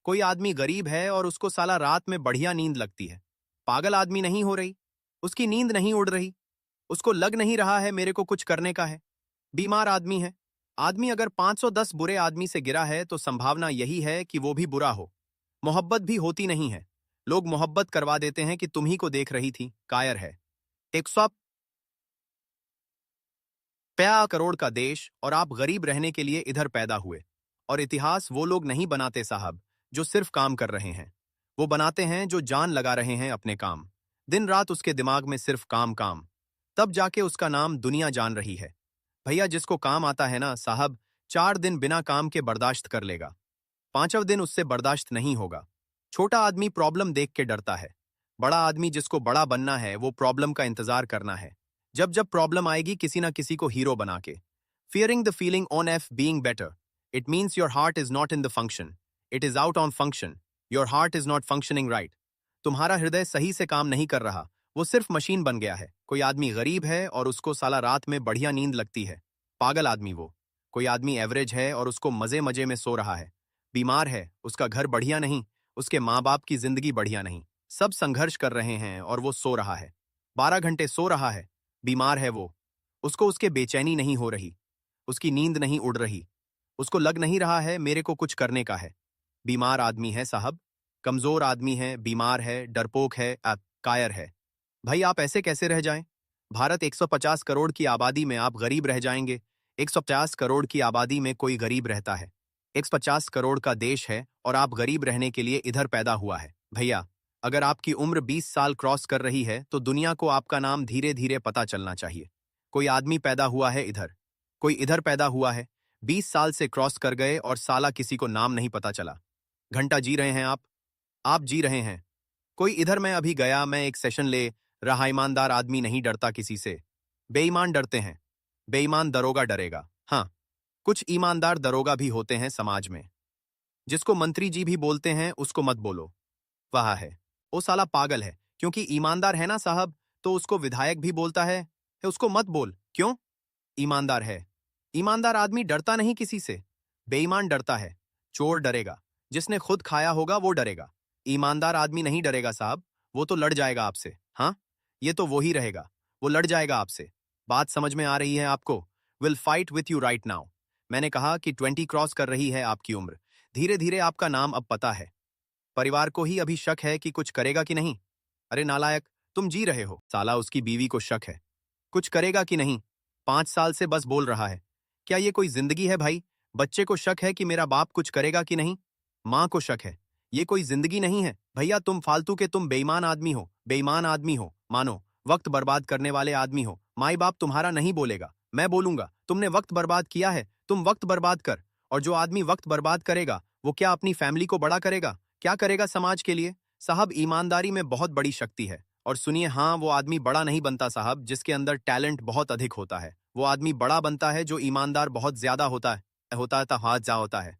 कोई आदमी गरीब है और उसको साला रात में बढ़िया नींद लगती है। पागल आदमी नहीं हो रही, उसकी नींद नहीं उड़ रही, उसको लग नहीं रहा है मेरे को कुछ करने का है। बीमार आदमी है। आदमी अगर 510 बुरे आदमी से गिरा है तो संभावना यही है कि वो भी बुरा हो। मोहब्बत भी होती नहीं है। लोग मोहब्बत करवा देते हैं कि तुम ही को देख रही थी, कायर है। 150 करोड़ का देश और आप गरीब रहने के लिए इधर पैदा हुए। और इतिहास वो लोग नहीं बनाते साहब जो सिर्फ काम कर रहे हैं, वो बनाते हैं जो जान लगा रहे हैं अपने काम। दिन रात उसके दिमाग में सिर्फ काम काम, तब जाके उसका नाम दुनिया जान रही है। भैया जिसको काम आता है ना साहब, 4 दिन बिना काम के बर्दाश्त कर लेगा, 5वें दिन उससे बर्दाश्त नहीं होगा। छोटा आदमी प्रॉब्लम देख के डरता है। बड़ा आदमी जिसको बड़ा बनना है वो प्रॉब्लम का इंतजार करना है। जब जब प्रॉब्लम आएगी किसी ना किसी को हीरो बना के। Fearing the feeling on F being better, it means your heart is not in the function, it is out on function. Your heart is not functioning right. तुम्हारा हृदय सही से काम नहीं कर रहा, वो सिर्फ मशीन बन गया है। कोई आदमी गरीब है और उसको साला रात में बढ़िया नींद लगती है, पागल आदमी वो। कोई आदमी एवरेज है और उसको मजे मजे में सो रहा है, बीमार है, उसका घर बढ़िया नहीं, उसके माँ बाप की जिंदगी बढ़िया नहीं, सब संघर्ष कर रहे हैं और वो सो रहा है, 12 घंटे सो रहा है, बीमार है वो। उसको उसके बेचैनी नहीं हो रही, उसकी नींद नहीं उड़ रही, उसको लग नहीं रहा है मेरे को कुछ करने का है। बीमार आदमी है साहब, कमजोर आदमी है, बीमार है, डरपोक है, कायर है। भाई आप ऐसे कैसे रह जाएं? भारत 150 करोड़ की आबादी में आप गरीब रह जाएंगे। 150 करोड़ की आबादी में कोई गरीब रहता है? 150 करोड़ का देश है और आप गरीब रहने के लिए इधर पैदा हुआ है। भैया अगर आपकी उम्र 20 साल क्रॉस कर रही है तो दुनिया को आपका नाम धीरे धीरे पता चलना चाहिए। कोई आदमी पैदा हुआ है इधर, कोई इधर पैदा हुआ है, 20 साल से क्रॉस कर गए और साला किसी को नाम नहीं पता चला। घंटा जी रहे हैं आप जी रहे हैं। कोई इधर मैं अभी गया, मैं एक सेशन ले रहा, ईमानदार आदमी नहीं डरता किसी से, बेईमान डरते हैं। बेईमान दरोगा डरेगा। हाँ, कुछ ईमानदार दरोगा भी होते हैं समाज में। जिसको मंत्री जी भी बोलते हैं उसको मत बोलो, वह है, वो साला पागल है। क्योंकि ईमानदार है ना साहब, तो उसको विधायक भी बोलता है उसको मत बोल। क्यों? ईमानदार है। ईमानदार आदमी डरता नहीं किसी से, बेईमान डरता है। चोर डरेगा, जिसने खुद खाया होगा वो डरेगा। ईमानदार आदमी नहीं डरेगा साहब, वो तो लड़ जाएगा आपसे। हाँ, ये तो वो ही रहेगा, वो लड़ जाएगा आपसे। बात समझ में आ रही है आपको? Will fight with you right now. मैंने कहा कि 20 क्रॉस कर रही है आपकी उम्र, धीरे धीरे आपका नाम अब पता है। परिवार को ही अभी शक है कि कुछ करेगा कि नहीं। अरे नालायक, तुम जी रहे हो, साला उसकी बीवी को शक है कुछ करेगा कि नहीं। 5 साल से बस बोल रहा है। क्या ये कोई जिंदगी है भाई? बच्चे को शक है कि मेरा बाप कुछ करेगा कि नहीं। माँ को शक है, ये कोई जिंदगी नहीं है भैया। तुम फालतू के, तुम बेईमान आदमी हो, बेईमान आदमी हो, मानो वक्त बर्बाद करने वाले आदमी हो। माई बाप तुम्हारा नहीं बोलेगा, मैं बोलूंगा। तुमने वक्त बर्बाद किया है, तुम वक्त बर्बाद कर। और जो आदमी वक्त बर्बाद करेगा वो क्या अपनी फैमिली को बड़ा करेगा? क्या करेगा समाज के लिए? साहब ईमानदारी में बहुत बड़ी शक्ति है। और सुनिए, हाँ, वो आदमी बड़ा नहीं बनता साहब जिसके अंदर टैलेंट बहुत अधिक होता है। वो आदमी बड़ा बनता है जो ईमानदार बहुत ज्यादा होता है तो हाथ जा होता है।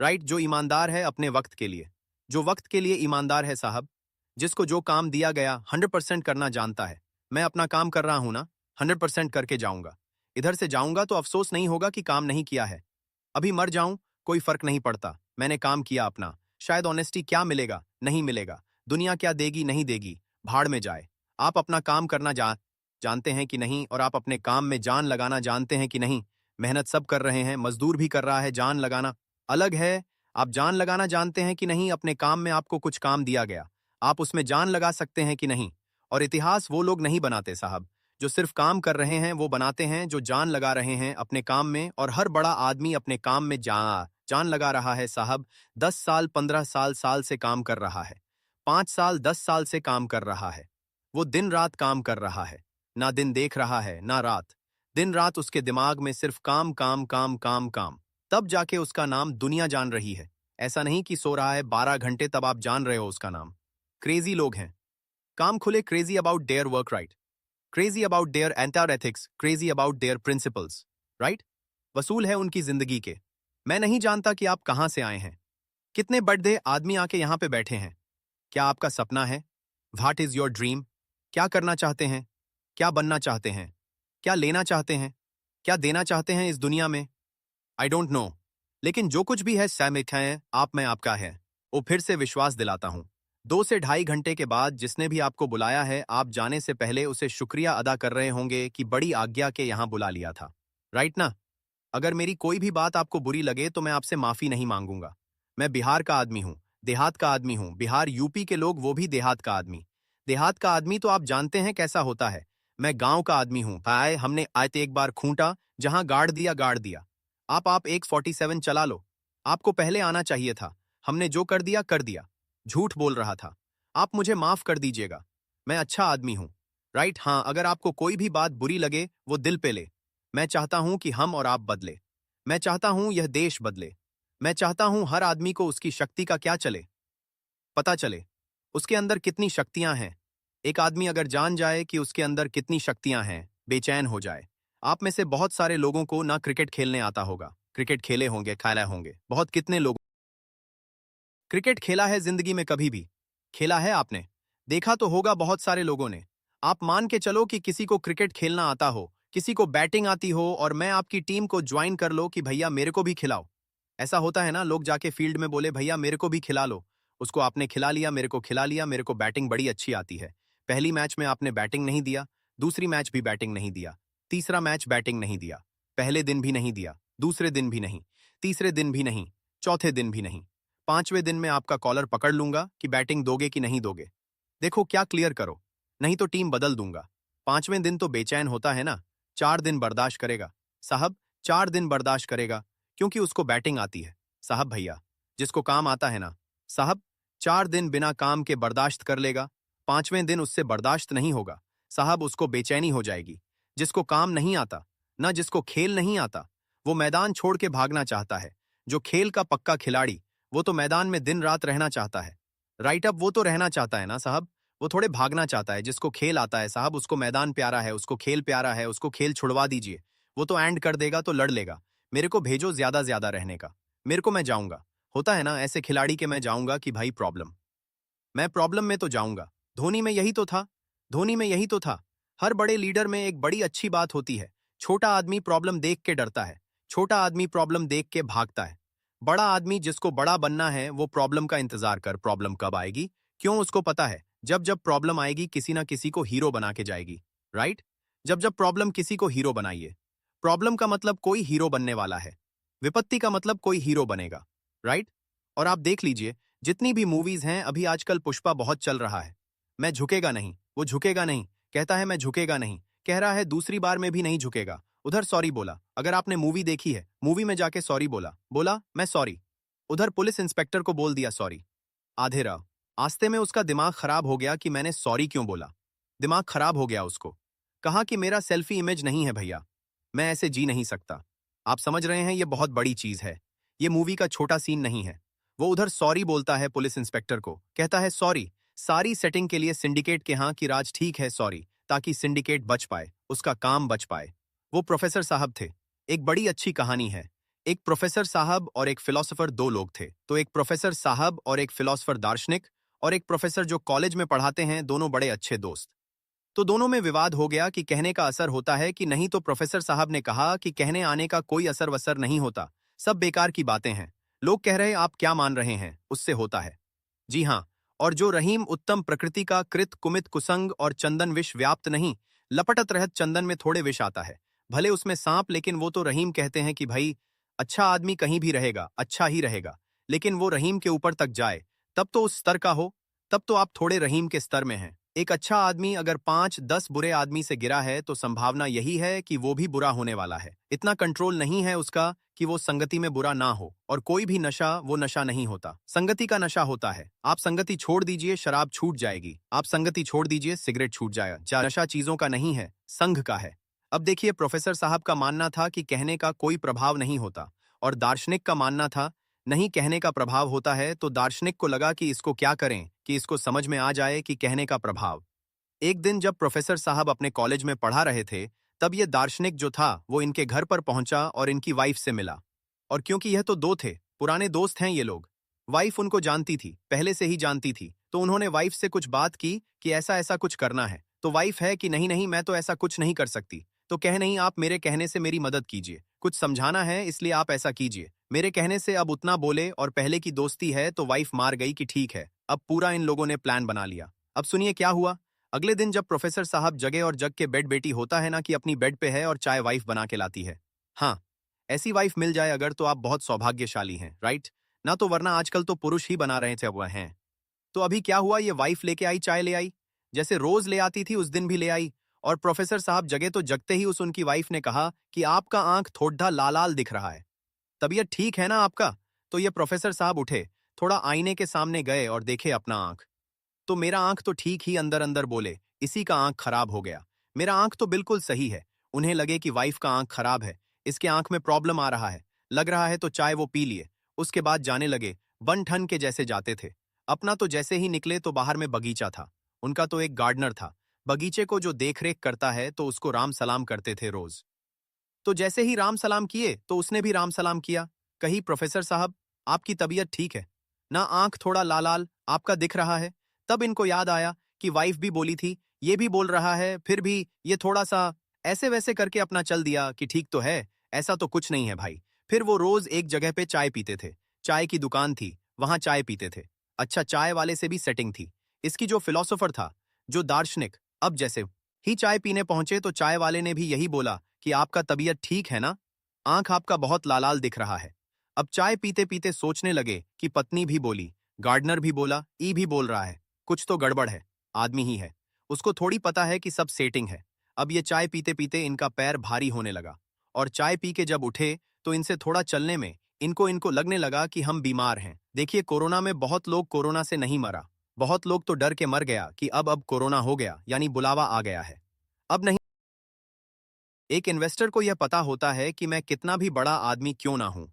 राइट, जो ईमानदार है अपने वक्त के लिए, जो वक्त के लिए ईमानदार है साहब, जिसको जो काम दिया गया 100% करना जानता है। मैं अपना काम कर रहा हूं ना, 100% करके जाऊंगा। इधर से जाऊंगा तो अफसोस नहीं होगा कि काम नहीं किया है। अभी मर जाऊं कोई फर्क नहीं पड़ता, मैंने काम किया अपना। शायद ऑनेस्टी क्या मिलेगा, नहीं मिलेगा, दुनिया क्या देगी, नहीं देगी, भाड़ में जाए। आप अपना काम करना जानते हैं कि नहीं? और आप अपने काम में जान लगाना जानते हैं कि नहीं? मेहनत सब कर रहे हैं, मजदूर भी कर रहा है, जान लगाना अलग है। आप जान लगाना जानते हैं कि नहीं? अपने काम में आपको कुछ काम दिया गया, आप उसमें जान लगा सकते हैं कि नहीं? और इतिहास वो लोग नहीं बनाते साहब जो सिर्फ काम कर रहे हैं, वो बनाते हैं जो जान लगा रहे हैं अपने काम में। और हर बड़ा आदमी अपने काम में जान लगा रहा है साहब। 10 साल 15 साल से काम कर रहा है, 5 साल 10 साल से काम कर रहा है। वो दिन रात काम कर रहा है, ना दिन देख रहा है ना रात। दिन रात उसके दिमाग में सिर्फ काम काम काम काम काम, तब जाके उसका नाम दुनिया जान रही है। ऐसा नहीं कि सो रहा है 12 घंटे तब आप जान रहे हो उसका नाम। क्रेजी लोग हैं, काम खुले, crazy about their work right, crazy about their entire ethics, crazy about their principles right. वसूल है उनकी जिंदगी के। मैं नहीं जानता कि आप कहां से आए हैं, कितने बड़े आदमी आके यहां पे बैठे हैं। क्या आपका सपना है? What is your dream? क्या करना चाहते हैं? क्या बनना चाहते हैं? क्या लेना चाहते हैं? क्या देना चाहते हैं इस दुनिया में? आई डोंट नो, लेकिन जो कुछ भी है सैमिक है, आप में आपका है। वो फिर से विश्वास दिलाता हूँ, 2 से ढाई घंटे के बाद जिसने भी आपको बुलाया है, आप जाने से पहले उसे शुक्रिया अदा कर रहे होंगे कि बड़ी आज्ञा के यहाँ बुला लिया था। राइट ना? अगर मेरी कोई भी बात आपको बुरी लगे तो मैं आपसे माफी नहीं मांगूंगा। मैं बिहार का आदमी हूँ, देहात का आदमी हूँ, बिहार यूपी के लोग वो भी देहात का आदमी। देहात का आदमी तो आप जानते हैं कैसा होता है। मैं गांव का आदमी हूँ। आए हमने आयते एक बार खूंटा, जहां गाड़ दिया। आप एक 47 चला लो। आपको पहले आना चाहिए था। हमने जो कर दिया। झूठ बोल रहा था। आप मुझे माफ कर दीजिएगा। मैं अच्छा आदमी हूँ। राइट? हाँ, अगर आपको कोई भी बात बुरी लगे वो दिल पे ले। मैं चाहता हूं कि हम और आप बदले। मैं चाहता हूं यह देश बदले। मैं चाहता हूं हर आदमी को उसकी शक्ति का क्या चले, पता चले। उसके अंदर कितनी शक्तियां हैं। एक आदमी अगर जान जाए कि उसके अंदर कितनी शक्तियां हैं, बेचैन हो जाए। आप में से बहुत सारे लोगों को ना क्रिकेट खेलने आता होगा। क्रिकेट खेले होंगे, खेला होंगे। बहुत कितने लोग क्रिकेट खेला है जिंदगी में कभी भी? खेला है आपने? देखा तो होगा बहुत सारे लोगों ने। आप मान के चलो कि किसी को क्रिकेट खेलना आता हो, किसी को बैटिंग आती हो और मैं आपकी टीम को ज्वाइन कर लो कि भैया मेरे को भी खिलाओ। ऐसा होता है ना, लोग जाके फील्ड में बोले भैया मेरे को भी खिला लो। उसको आपने खिला लिया, मेरे को खिला लिया, मेरे को बैटिंग बड़ी अच्छी आती है। पहली मैच में आपने बैटिंग नहीं दिया, दूसरी मैच भी बैटिंग नहीं दिया, तीसरा मैच बैटिंग नहीं दिया, पहले दिन भी नहीं दिया, दूसरे दिन भी नहीं, तीसरे दिन भी नहीं, चौथे दिन भी नहीं। पांचवें दिन में आपका कॉलर पकड़ लूंगा कि बैटिंग दोगे कि नहीं दोगे। देखो क्या क्लियर करो, नहीं तो टीम बदल दूंगा। पांचवें दिन तो बेचैन होता है ना, 4 दिन बर्दाश्त करेगा। साहब, 4 दिन बर्दाश्त करेगा, क्योंकि उसको बैटिंग आती है। साहब भैया, जिसको काम आता है ना, साहब, 4 दिन बिना काम के बर्दाश्त कर लेगा। पांचवें दिन उससे बर्दाश्त नहीं होगा। साहब, उसको बेचैनी हो जाएगी। जिसको काम नहीं आता, ना जिसको खेल नहीं आता, वो मैदान छोड़ के भागना चाहता है। जो खेल का पक्का खिलाड़ी, वो तो मैदान में दिन रात रहना चाहता है। राइट अप, वो तो रहना चाहता है ना साहब। वो थोड़े भागना चाहता है। जिसको खेल आता है साहब, उसको मैदान प्यारा है, उसको खेल प्यारा है, उसको खेल छुड़वा दीजिए। वो तो एंड कर देगा तो लड़ लेगा। मेरे को भेजो ज्यादा ज्यादा रहने का। मेरे को, मैं जाऊंगा। होता है ना ऐसे खिलाड़ी के, मैं जाऊंगा कि भाई प्रॉब्लम, मैं प्रॉब्लम में तो जाऊंगा। धोनी में यही तो था। धोनी में यही तो था। हर बड़े लीडर में एक बड़ी अच्छी बात होती है, छोटा आदमी प्रॉब्लम देख के डरता है, छोटा आदमी प्रॉब्लम देख के भागता है। बड़ा आदमी जिसको बड़ा बनना है वो प्रॉब्लम का इंतजार कर, प्रॉब्लम कब आएगी। क्यों? उसको पता है जब जब प्रॉब्लम आएगी किसी ना किसी को हीरो बना के जाएगी। राइट? जब जब प्रॉब्लम किसी को हीरो बनाइए। प्रॉब्लम का मतलब कोई हीरो बनने वाला है, विपत्ति का मतलब कोई हीरो बनेगा। राइट? और आप देख लीजिए, जितनी भी मूवीज हैं अभी आजकल, पुष्पा बहुत चल रहा है। मैं झुकेगा नहीं, वो झुकेगा नहीं, कहता है मैं झुकेगा नहीं, कह रहा है दूसरी बार में भी नहीं झुकेगा। उधर सॉरी बोला। अगर आपने मूवी देखी है, मूवी में जाके सॉरी बोला, बोला मैं सॉरी। उधर पुलिस इंस्पेक्टर को बोल दिया सॉरी। आधे राह आस्ते में उसका दिमाग खराब हो गया कि मैंने सॉरी क्यों बोला। दिमाग खराब हो गया उसको। कहा कि मेरा सेल्फी इमेज नहीं है भैया, मैं ऐसे जी नहीं सकता। आप समझ रहे हैं, ये बहुत बड़ी चीज है। ये मूवी का छोटा सीन नहीं है। वो उधर सॉरी बोलता है पुलिस इंस्पेक्टर को, कहता है सॉरी, सारी सेटिंग के लिए सिंडिकेट के यहाँ की राज ठीक है, सॉरी, ताकि सिंडिकेट बच पाए, उसका काम बच पाए। वो प्रोफेसर साहब थे। एक बड़ी अच्छी कहानी है। एक प्रोफेसर साहब और एक फिलोसोफर, दो लोग थे। तो एक प्रोफेसर साहब और एक फिलोसोफर दार्शनिक, और एक प्रोफेसर जो कॉलेज में पढ़ाते हैं, दोनों बड़े अच्छे दोस्त। तो दोनों में विवाद हो गया कि कहने का असर होता है कि नहीं। तो प्रोफेसर साहब ने कहा कि कहने आने का कोई असर वसर नहीं होता, सब बेकार की बातें हैं। लोग कह रहे आप क्या मान रहे हैं, उससे होता है। जी हाँ। और जो रहीम उत्तम प्रकृति का कृत कुमित कुसंग और चंदन विष व्याप्त नहीं, लपटत रहत चंदन में थोड़े विष आता है, भले उसमें सांप, लेकिन वो तो रहीम कहते हैं कि भाई अच्छा आदमी कहीं भी रहेगा, अच्छा ही रहेगा। लेकिन वो रहीम के ऊपर तक जाए, तब तो उस स्तर का हो, तब तो आप थोड़े रहीम के स्तर में हैं। एक अच्छा आदमी अगर 5-10 बुरे आदमी से गिरा है तो संभावना यही है कि वो भी बुरा होने वाला है। इतना कंट्रोल नहीं है उसका कि वो संगति में बुरा ना हो। और कोई भी नशा वो नशा नहीं होता, संगति का नशा होता है। आप संगति छोड़ दीजिए, शराब छूट जाएगी। आप संगति छोड़ दीजिए, सिगरेट छूट जाएगा। नशा चीजों का नहीं है, संघ का है। अब देखिए, प्रोफेसर साहब का मानना था कि कहने का कोई प्रभाव नहीं होता, और दार्शनिक का मानना था नहीं, कहने का प्रभाव होता है। तो दार्शनिक को लगा कि इसको क्या करें कि इसको समझ में आ जाए कि कहने का प्रभाव। एक दिन जब प्रोफेसर साहब अपने कॉलेज में पढ़ा रहे थे, तब ये दार्शनिक जो था वो इनके घर पर पहुंचा और इनकी वाइफ से मिला। और क्योंकि यह तो दो थे, पुराने दोस्त हैं ये लोग, वाइफ उनको जानती थी, पहले से ही जानती थी, तो उन्होंने वाइफ से कुछ बात की कि ऐसा ऐसा कुछ करना है। तो वाइफ है कि नहीं नहीं, मैं तो ऐसा कुछ नहीं कर सकती। तो कह नहीं, आप मेरे कहने से मेरी मदद कीजिए, कुछ समझाना है इसलिए आप ऐसा कीजिए। मेरे कहने से अब उतना बोले और पहले की दोस्ती है तो वाइफ मार गई कि ठीक है, अब पूरा इन लोगों ने प्लान बना लिया। अब सुनिए क्या हुआ। अगले दिन जब प्रोफेसर साहब जगे और जग के बेड बेटी होता है ना कि अपनी बेड पे है और चाय वाइफ बना के लाती है। हाँ, ऐसी वाइफ मिल जाए अगर तो आप बहुत सौभाग्यशाली हैं, राइट? ना तो वरना आजकल तो पुरुष ही बना रहे थे वह हैं। तो अभी क्या हुआ, ये वाइफ लेके आई, चाय ले आई, जैसे रोज ले आती थी उस दिन भी ले आई। और प्रोफेसर साहब जगे तो जगते ही उस उनकी वाइफ ने कहा कि आपका आंख थोड़ा लाल लाल दिख रहा है, तबीयत ठीक है ना आपका? तो ये प्रोफेसर साहब उठे, थोड़ा आईने के सामने गए और देखे अपना आंख। तो मेरा आंख तो ठीक ही, अंदर अंदर बोले इसी का आंख खराब हो गया। मेरा आंख तो बिल्कुल सही है। उन्हें लगे कि वाइफ का आंख खराब है, इसके आंख में प्रॉब्लम आ रहा है, लग रहा है तो चाय वो पी लिए। उसके बाद जाने लगे, बन ठन के जैसे जाते थे। अपना तो जैसे ही निकले तो बाहर में बगीचा था। उनका तो एक गार्डनर था, बगीचे को जो देखरेख करता है तो उसको राम सलाम करते थे रोज। तो जैसे ही राम सलाम किए तो उसने भी राम सलाम किया। कही, प्रोफेसर साहब आपकी तबीयत ठीक है ना? आंख थोड़ा लाल लाल आपका दिख रहा है। तब इनको याद आया कि वाइफ भी बोली थी, ये भी बोल रहा है, फिर भी ये थोड़ा सा ऐसे वैसे करके अपना चल दिया कि ठीक तो है, ऐसा तो कुछ नहीं है भाई। फिर वो रोज एक जगह पे चाय पीते थे, चाय की दुकान थी, वहां चाय पीते थे। अच्छा, चाय वाले से भी सेटिंग थी। इसकी जो फिलोसोफर था, जो दार्शनिक, अब जैसे ही चाय पीने पहुंचे तो चाय वाले ने भी यही बोला कि आपका तबीयत ठीक है ना? आंख आपका बहुत लालाल दिख रहा है। अब चाय पीते पीते सोचने लगे कि पत्नी भी बोली, गार्डनर भी बोला, ई भी बोल रहा है, कुछ तो गड़बड़ है। आदमी ही है, उसको थोड़ी पता है कि सब सेटिंग है। अब ये चाय पीते पीते इनका पैर भारी होने लगा और चाय पी के जब उठे तो इनसे थोड़ा चलने में इनको इनको लगने लगा कि हम बीमार हैं। देखिए, कोरोना में बहुत लोग कोरोना से नहीं मरा, बहुत लोग तो डर के मर गया कि अब कोरोना हो गया, यानी बुलावा आ गया है। अब नहीं। एक इन्वेस्टर को यह पता होता है कि मैं कितना भी बड़ा आदमी क्यों ना हूं,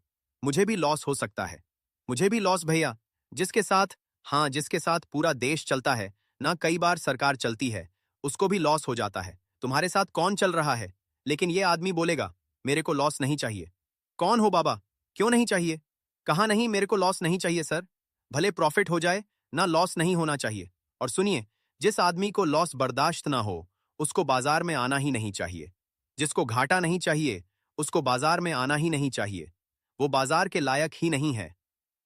मुझे भी लॉस हो सकता है। मुझे भी लॉस भैया, जिसके साथ, हाँ जिसके साथ पूरा देश चलता है ना, कई बार सरकार चलती है, उसको भी लॉस हो जाता है। तुम्हारे साथ कौन चल रहा है? लेकिन ये आदमी बोलेगा, मेरे को लॉस नहीं चाहिए। कौन हो बाबा? क्यों नहीं चाहिए? कहा नहीं, मेरे को लॉस नहीं चाहिए सर। भले प्रॉफिट हो जाए ना, लॉस नहीं होना चाहिए। और सुनिए, जिस आदमी को लॉस बर्दाश्त ना हो उसको बाजार में आना ही नहीं चाहिए। जिसको घाटा नहीं चाहिए उसको बाजार में आना ही नहीं चाहिए। वो बाजार के लायक ही नहीं है,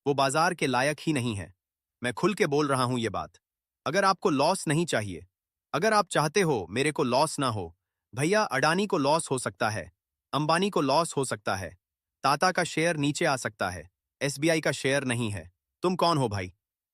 वो बाजार के लायक ही नहीं है। मैं खुल के बोल रहा हूं ये बात। अगर आपको लॉस नहीं चाहिए, अगर आप चाहते हो मेरे को लॉस ना हो, भैया अडानी को लॉस हो सकता है, अंबानी को लॉस हो सकता है, टाटा का शेयर नीचे आ सकता है, एसबीआई का शेयर नहीं है। तुम कौन हो भाई?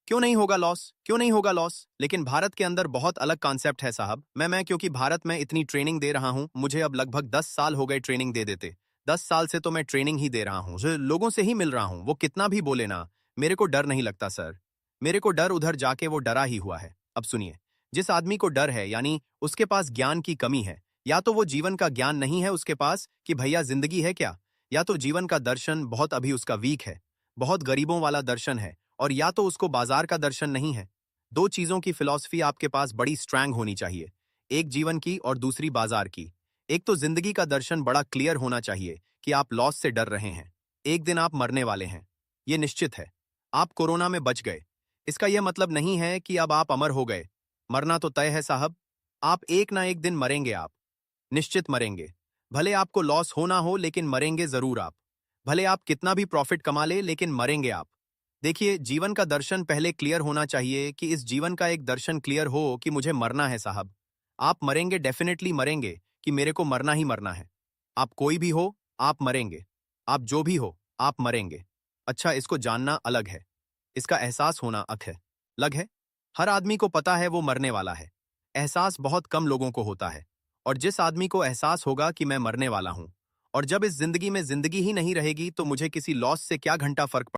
क्यों नहीं होगा लॉस? क्यों नहीं होगा लॉस? लेकिन भारत के अंदर बहुत अलग कॉन्सेप्ट है साहब। मैं क्योंकि भारत में इतनी ट्रेनिंग दे रहा हूं, मुझे अब लगभग 10 साल हो गए ट्रेनिंग दे देते। 10 साल से तो मैं ट्रेनिंग ही दे रहा हूं, जो लोगों से ही मिल रहा हूं, वो कितना भी बोले ना, मेरे को डर नहीं लगता सर। मेरे को डर उधर जाके वो डरा ही हुआ है। अब सुनिए, जिस आदमी को डर है यानी उसके पास ज्ञान की कमी है, या तो वो जीवन का ज्ञान नहीं है उसके पास कि भैया जिंदगी है क्या, या तो जीवन का दर्शन बहुत अभी उसका वीक है, बहुत गरीबों वाला दर्शन है, और या तो उसको बाजार का दर्शन नहीं है। दो चीजों की फिलॉसफी आपके पास बड़ी स्ट्रैंग होनी चाहिए, एक जीवन की और दूसरी बाजार की। एक तो जिंदगी का दर्शन बड़ा क्लियर होना चाहिए कि आप लॉस से डर रहे हैं, एक दिन आप मरने वाले हैं, ये निश्चित है। आप कोरोना में बच गए, इसका यह मतलब नहीं है कि अब आप अमर हो गए। मरना तो तय है साहब, आप एक ना एक दिन मरेंगे, आप निश्चित मरेंगे। भले आपको लॉस हो ना हो लेकिन मरेंगे जरूर आप। भले आप कितना भी प्रॉफिट कमा ले लेकिन मरेंगे आप। देखिए, जीवन का दर्शन पहले क्लियर होना चाहिए कि इस जीवन का एक दर्शन क्लियर हो कि मुझे मरना है साहब। आप मरेंगे, डेफिनेटली मरेंगे, कि मेरे को मरना ही मरना है। आप कोई भी हो, आप मरेंगे। आप जो भी हो, आप मरेंगे। अच्छा, इसको जानना अलग है, इसका एहसास होना अलग है। हर आदमी को पता है वो मरने वाला है, एहसास बहुत कम लोगों को होता है। और जिस आदमी को एहसास होगा कि मैं मरने वाला हूं, और जब इस जिंदगी में जिंदगी ही नहीं रहेगी तो मुझे किसी लॉस से क्या घंटा फर्क